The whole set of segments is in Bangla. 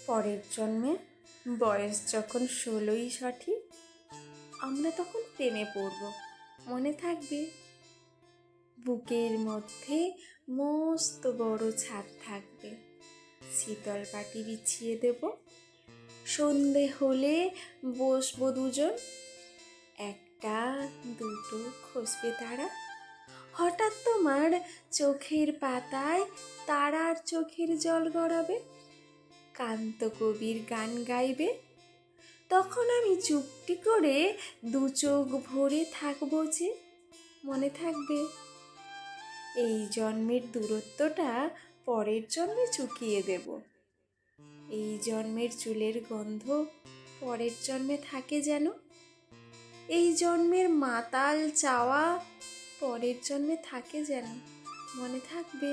পরের জন্মে বয়স যখন 16ই সঠিক, আমরা তখন প্রেমে পড়ব, মনে থাকবে? বুকের মধ্যে মস্ত বড় ছাদ থাকবে, শীতল পাটি বিছিয়ে দেব, সন্ধে হলে বসবো দুজন, একটা দুটো খসবে তারা, হঠাৎ তোমার চোখের পাতায় তারার চোখের জল গড়াবে, কান্ত কবির গান গাইবে, তখন আমি চুপটি করে দু চোখ ভরে থাকবো যে, মনে থাকবে? এই জন্মের দূরত্বটা পরের জন্মে চুকিয়ে দেব, এই জন্মের চুলের গন্ধ পরের জন্মে থাকে যেন, এই জন্মের মাতাল চাওয়া পরের জন্মে থাকে যেন, মনে থাকবে?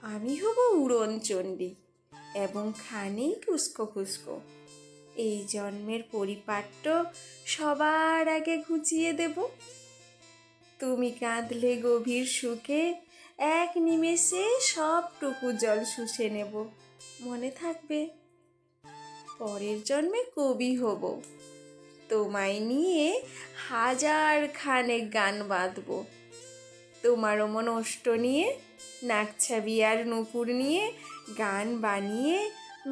আমি হব উড়নচণ্ডী এবং খানিক উস্কো খুস্কো, এই জন্মের পরিপাট্য সবার আগে ঘুচিয়ে দেব, তুমি কাঁদলে গভীর সুখে এক নিমেষে সবটুকু জল শুষে নেব, মনে থাকবে? পরের জন্মে কবি হব, তোমায় নিয়ে হাজার খানেক গান বাঁধব, তোমার অমন ওষ্ঠ নিয়ে, নাকছাবি আর নুপুর নিয়ে গান বানিয়ে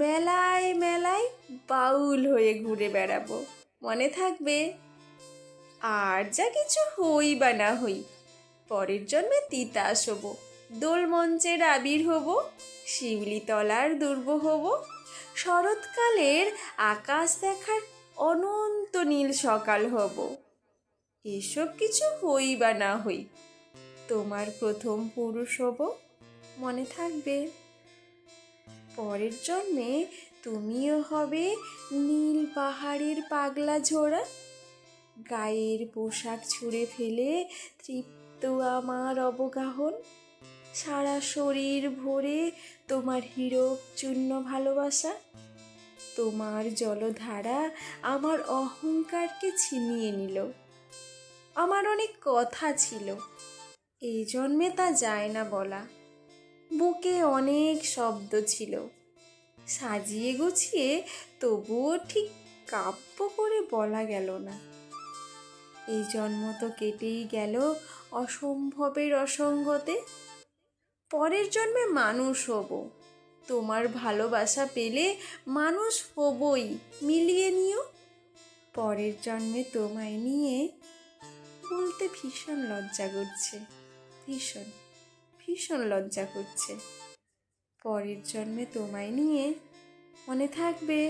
মেলায় মেলায় বাউল হয়ে ঘুরে বেড়াবো, মনে থাকবে? আর যা কিছু হই বা না হই, পরের জন্মে তিতাস হব, দোল মঞ্চের আবির হব, শিউলি তলার দুর্ব হব, শরৎকালের আকাশ দেখার অনন্ত নীল সকাল হব। এসব কিছু হই বা না হই, তোমার প্রথম পুরুষ হব, মনে থাকবে? পরের জন্মে তুমিও হবে নীল পাহাড়ের পাগলা ঝোড়া, গায়ের পোশাক ছুঁড়ে ফেলে তৃপ্ত আমার অবগাহন, সারা শরীর ভরে তোমার হীরক চূর্ণ ভালোবাসা, তোমার জলধারা আমার অহংকারকে ছিনিয়ে নিল, আমার অনেক কথা ছিল, এই জন্মে তা যায় না বলা, বুকে অনেক শব্দ ছিল, সাজিয়ে গুছিয়ে তবুও ঠিক কাব্য করে বলা গেল না, এই জন্ম তো কেটেই গেল অসম্ভবের অসঙ্গতে, পরের জন্মে মানুষ হব, তোমার ভালোবাসা পেলে মানুষ হবই, মিলিয়ে নিও, পরের জন্মে তোমায় নিয়ে বলতে ভীষণ লজ্জা করছে, ভীষণ ভীষণ লজ্জা করছে, পরের জন্মে তোমায় নিয়ে, মনে থাকবে?